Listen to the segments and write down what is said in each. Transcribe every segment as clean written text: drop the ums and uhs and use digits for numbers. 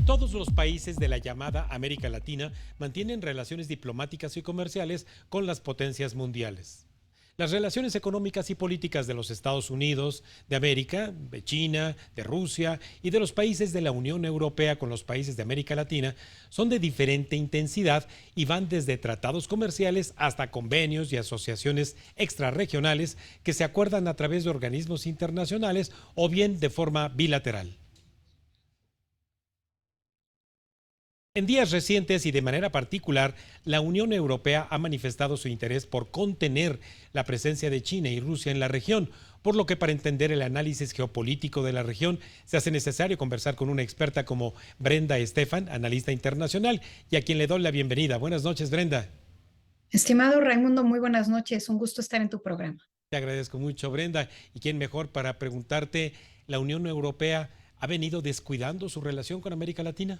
Todos los países de la llamada América Latina mantienen relaciones diplomáticas y comerciales con las potencias mundiales. Las relaciones económicas y políticas de los Estados Unidos, de América, de China, de Rusia y de los países de la Unión Europea con los países de América Latina son de diferente intensidad y van desde tratados comerciales hasta convenios y asociaciones extrarregionales que se acuerdan a través de organismos internacionales o bien de forma bilateral. En días recientes y de manera particular, la Unión Europea ha manifestado su interés por contener la presencia de China y Rusia en la región, por lo que para entender el análisis geopolítico de la región se hace necesario conversar con una experta como Brenda Estefan, analista internacional, y a quien le doy la bienvenida. Buenas noches, Brenda. Estimado Raimundo, muy buenas noches. Un gusto estar en tu programa. Te agradezco mucho, Brenda. ¿Y quién mejor para preguntarte, la Unión Europea ha venido descuidando su relación con América Latina?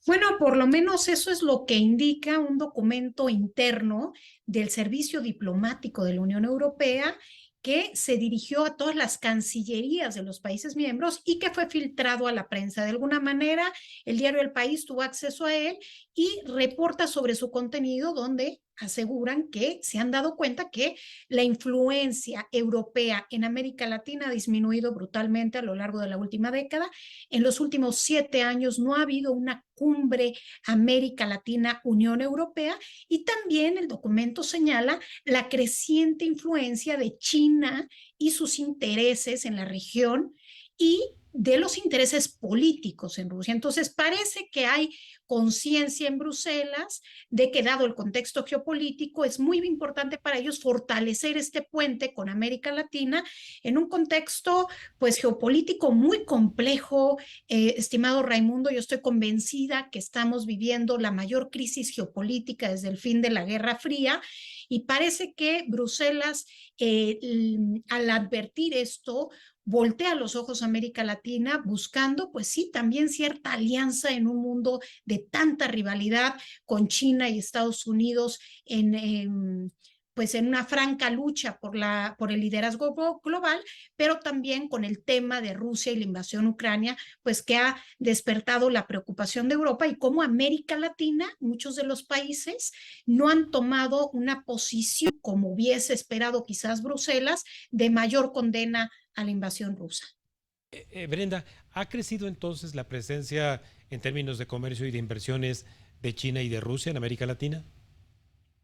Bueno, por lo menos eso es lo que indica un documento interno del Servicio Diplomático de la Unión Europea que se dirigió a todas las cancillerías de los países miembros y que fue filtrado a la prensa. De alguna manera, el diario El País tuvo acceso a él y reporta sobre su contenido donde aseguran que se han dado cuenta que la influencia europea en América Latina ha disminuido brutalmente a lo largo de la última década. En los últimos 7 años no ha habido una cumbre América Latina-Unión Europea y también el documento señala la creciente influencia de China y sus intereses en la región y de los intereses políticos en Rusia. Entonces, parece que hay conciencia en Bruselas de que, dado el contexto geopolítico, es muy importante para ellos fortalecer este puente con América Latina en un contexto, pues, geopolítico muy complejo. Estimado Raimundo, yo estoy convencida que estamos viviendo la mayor crisis geopolítica desde el fin de la Guerra Fría y parece que Bruselas, al advertir esto, voltea los ojos a América Latina buscando, pues sí, también cierta alianza en un mundo de tanta rivalidad con China y Estados Unidos pues en una franca lucha por el liderazgo global, pero también con el tema de Rusia y la invasión ucrania, pues que ha despertado la preocupación de Europa y cómo América Latina, muchos de los países, no han tomado una posición como hubiese esperado quizás Bruselas de mayor condena a la invasión rusa. Brenda, ¿ha crecido entonces la presencia en términos de comercio y de inversiones de China y de Rusia en América Latina?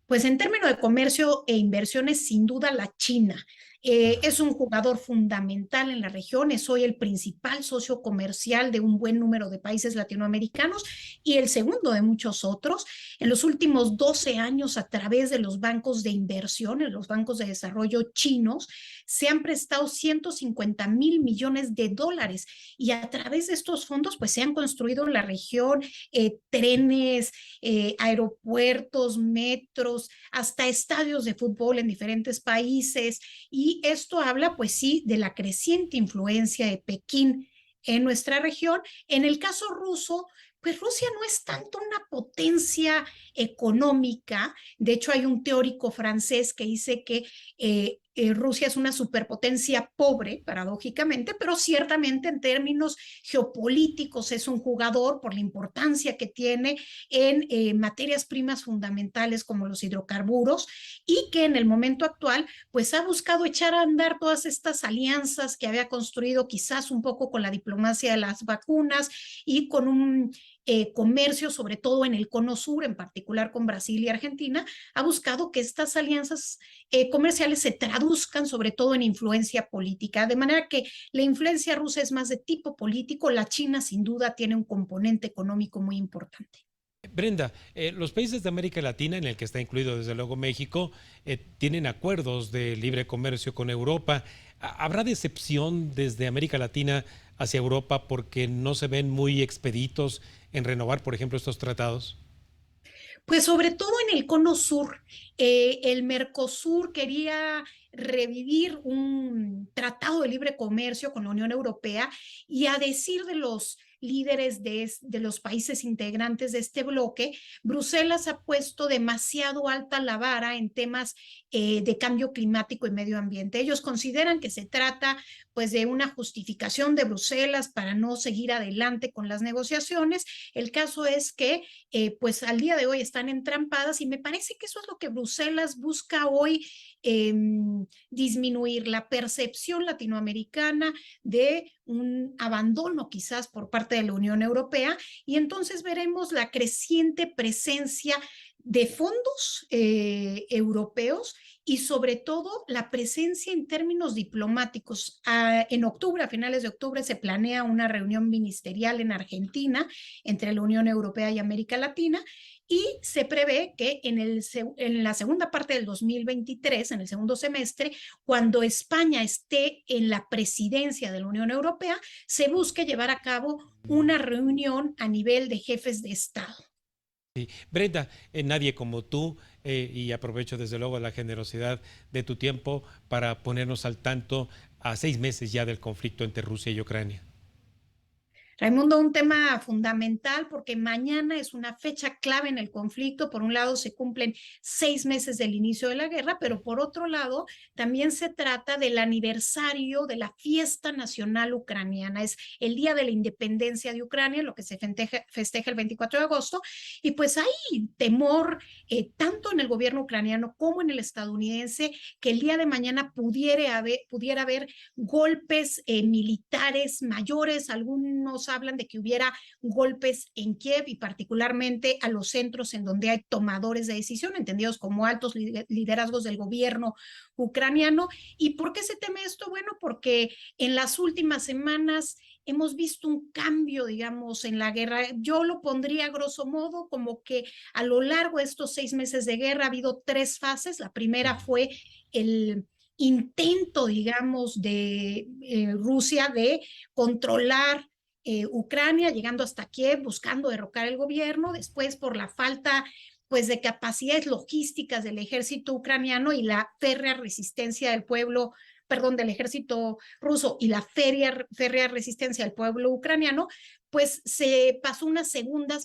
Pues en términos de comercio e inversiones, sin duda la China. Es un jugador fundamental en la región, es hoy el principal socio comercial de un buen número de países latinoamericanos y el segundo de muchos otros. En los últimos 12 años, a través de los bancos de inversión, los bancos de desarrollo chinos, se han prestado 150.000 millones de dólares y a través de estos fondos pues se han construido en la región trenes, aeropuertos, metros, hasta estadios de fútbol en diferentes países. Y esto habla, pues sí, de la creciente influencia de Pekín en nuestra región. En el caso ruso, pues Rusia no es tanto una potencia económica. De hecho, hay un teórico francés que dice que Rusia es una superpotencia pobre, paradójicamente, pero ciertamente en términos geopolíticos es un jugador por la importancia que tiene en materias primas fundamentales como los hidrocarburos y que en el momento actual pues ha buscado echar a andar todas estas alianzas que había construido quizás un poco con la diplomacia de las vacunas y con un comercio, sobre todo en el cono sur, en particular con Brasil y Argentina, ha buscado que estas alianzas comerciales se traduzcan sobre todo en influencia política, de manera que la influencia rusa es más de tipo político, la China sin duda tiene un componente económico muy importante. Brenda, los países de América Latina, en el que está incluido desde luego México, tienen acuerdos de libre comercio con Europa. ¿Habrá decepción desde América Latina hacia Europa porque no se ven muy expeditos en renovar, por ejemplo, estos tratados? Pues sobre todo en el cono sur, el Mercosur quería revivir un tratado de libre comercio con la Unión Europea y a decir de los líderes de los países integrantes de este bloque, Bruselas ha puesto demasiado alta la vara en temas de cambio climático y medio ambiente. Ellos consideran que se trata pues de una justificación de Bruselas para no seguir adelante con las negociaciones. El caso es que pues al día de hoy están entrampadas y me parece que eso es lo que Bruselas busca hoy disminuir la percepción latinoamericana de un abandono quizás por parte de la Unión Europea y entonces veremos la creciente presencia de fondos europeos y sobre todo la presencia en términos diplomáticos. En octubre, a finales de octubre, se planea una reunión ministerial en Argentina entre la Unión Europea y América Latina y se prevé que en la segunda parte del 2023, en el segundo semestre, cuando España esté en la presidencia de la Unión Europea, se busque llevar a cabo una reunión a nivel de jefes de Estado. Sí. Brenda, nadie como tú, y aprovecho desde luego la generosidad de tu tiempo para ponernos al tanto a 6 meses ya del conflicto entre Rusia y Ucrania. Raimundo, un tema fundamental porque mañana es una fecha clave en el conflicto. Por un lado, se cumplen 6 meses del inicio de la guerra, pero por otro lado, también se trata del aniversario de la fiesta nacional ucraniana. Es el Día de la Independencia de Ucrania, lo que se festeja el 24 de agosto. Y pues hay temor, tanto en el gobierno ucraniano como en el estadounidense, que el día de mañana pudiera haber golpes militares mayores, algunos hablan de que hubiera golpes en Kiev y particularmente a los centros en donde hay tomadores de decisión, entendidos como altos liderazgos del gobierno ucraniano. ¿Y por qué se teme esto? Bueno, porque en las últimas semanas hemos visto un cambio, digamos, en la guerra. Yo lo pondría a grosso modo como que a lo largo de estos 6 meses de guerra ha habido 3 fases. La primera fue el intento, digamos, de Rusia de controlar Ucrania, llegando hasta Kiev, buscando derrocar el gobierno. Después, por la falta pues de capacidades logísticas del ejército ucraniano y la férrea resistencia del pueblo, perdón, del ejército ruso y la férrea resistencia del pueblo ucraniano, pues se pasó una segunda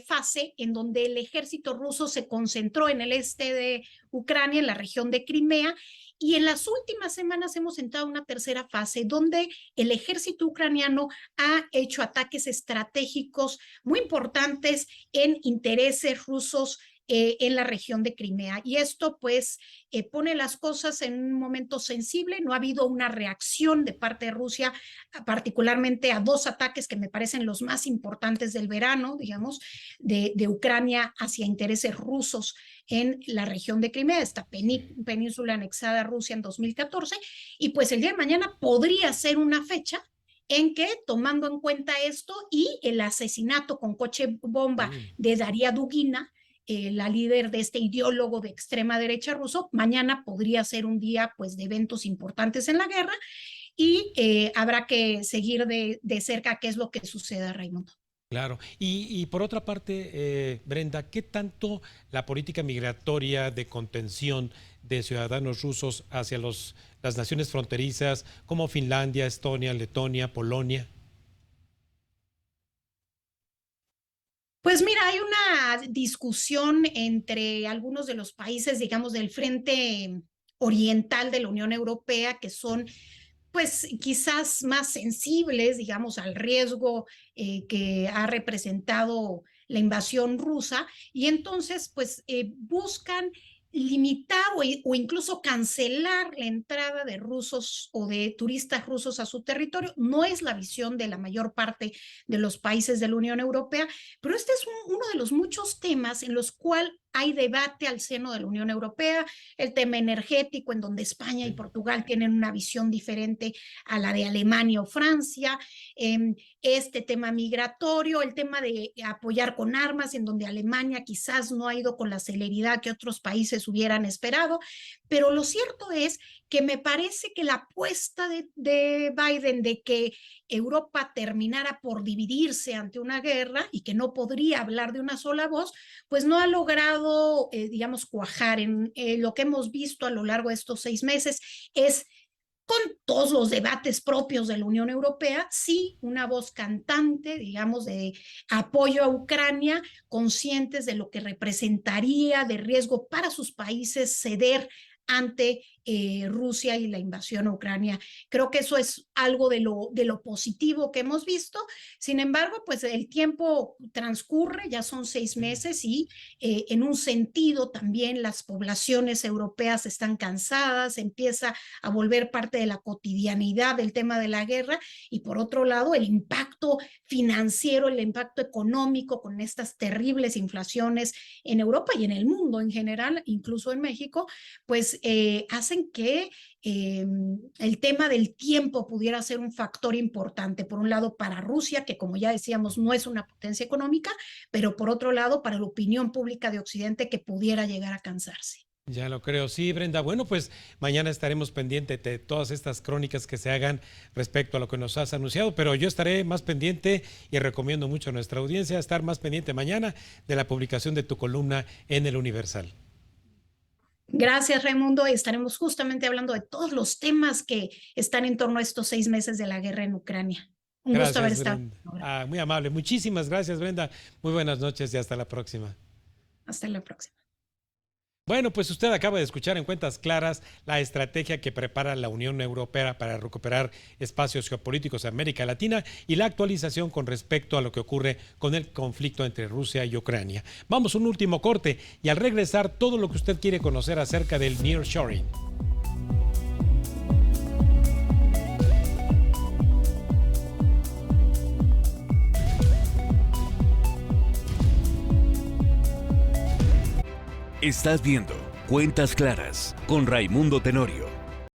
fase en donde el ejército ruso se concentró en el este de Ucrania, en la región de Crimea, y en las últimas semanas hemos entrado a una tercera fase donde el ejército ucraniano ha hecho ataques estratégicos muy importantes en intereses rusos en la región de Crimea. Y esto pues pone las cosas en un momento sensible. No ha habido una reacción de parte de Rusia, particularmente a 2 ataques que me parecen los más importantes del verano, digamos, de Ucrania hacia intereses rusos en la región de Crimea, esta península anexada a Rusia en 2014. Y pues el día de mañana podría ser una fecha en que, tomando en cuenta esto y el asesinato con coche bomba de Daria Dugina, la líder de este ideólogo de extrema derecha ruso, mañana podría ser un día pues de eventos importantes en la guerra y habrá que seguir de cerca qué es lo que suceda, Raimundo. Claro. Y por otra parte, Brenda, ¿qué tanto la política migratoria de contención de ciudadanos rusos hacia las naciones fronterizas como Finlandia, Estonia, Letonia, Polonia? Pues mira, hay una discusión entre algunos de los países, digamos, del frente oriental de la Unión Europea, que son pues quizás más sensibles, digamos, al riesgo que ha representado la invasión rusa, y entonces pues buscan limitar o incluso cancelar la entrada de rusos o de turistas rusos a su territorio. No es la visión de la mayor parte de los países de la Unión Europea, pero este es uno de los muchos temas en los cuales hay debate al seno de la Unión Europea, el tema energético, en donde España y Portugal tienen una visión diferente a la de Alemania o Francia, este tema migratorio, el tema de apoyar con armas, en donde Alemania quizás no ha ido con la celeridad que otros países hubieran esperado, pero lo cierto es que me parece que la apuesta de Biden de que Europa terminara por dividirse ante una guerra y que no podría hablar de una sola voz, pues no ha logrado, digamos, cuajar. En lo que hemos visto a lo largo de estos 6 meses es con todos los debates propios de la Unión Europea, sí una voz cantante, digamos, de apoyo a Ucrania, conscientes de lo que representaría de riesgo para sus países ceder ante Rusia y la invasión a Ucrania. Creo que eso es algo de lo positivo que hemos visto. Sin embargo, pues el tiempo transcurre, ya son 6 meses y en un sentido también las poblaciones europeas están cansadas, empieza a volver parte de la cotidianidad del tema de la guerra, y por otro lado el impacto financiero, el impacto económico con estas terribles inflaciones en Europa y en el mundo en general, incluso en México, pues hacen que el tema del tiempo pudiera ser un factor importante, por un lado para Rusia, que como ya decíamos no es una potencia económica, pero por otro lado para la opinión pública de Occidente, que pudiera llegar a cansarse. Ya lo creo, sí, Brenda. Bueno, pues mañana estaremos pendientes de todas estas crónicas que se hagan respecto a lo que nos has anunciado, pero yo estaré más pendiente y recomiendo mucho a nuestra audiencia estar más pendiente mañana de la publicación de tu columna en El Universal. Gracias, Raimundo, y estaremos justamente hablando de todos los temas que están en torno a estos 6 meses de la guerra en Ucrania. Un gusto haber Gracias, estado. Brenda. Muy amable. Muchísimas gracias, Brenda. Muy buenas noches y hasta la próxima. Hasta la próxima. Bueno, pues usted acaba de escuchar en Cuentas Claras la estrategia que prepara la Unión Europea para recuperar espacios geopolíticos en América Latina y la actualización con respecto a lo que ocurre con el conflicto entre Rusia y Ucrania. Vamos a un último corte y al regresar todo lo que usted quiere conocer acerca del nearshoring. Estás viendo Cuentas Claras con Raimundo Tenorio.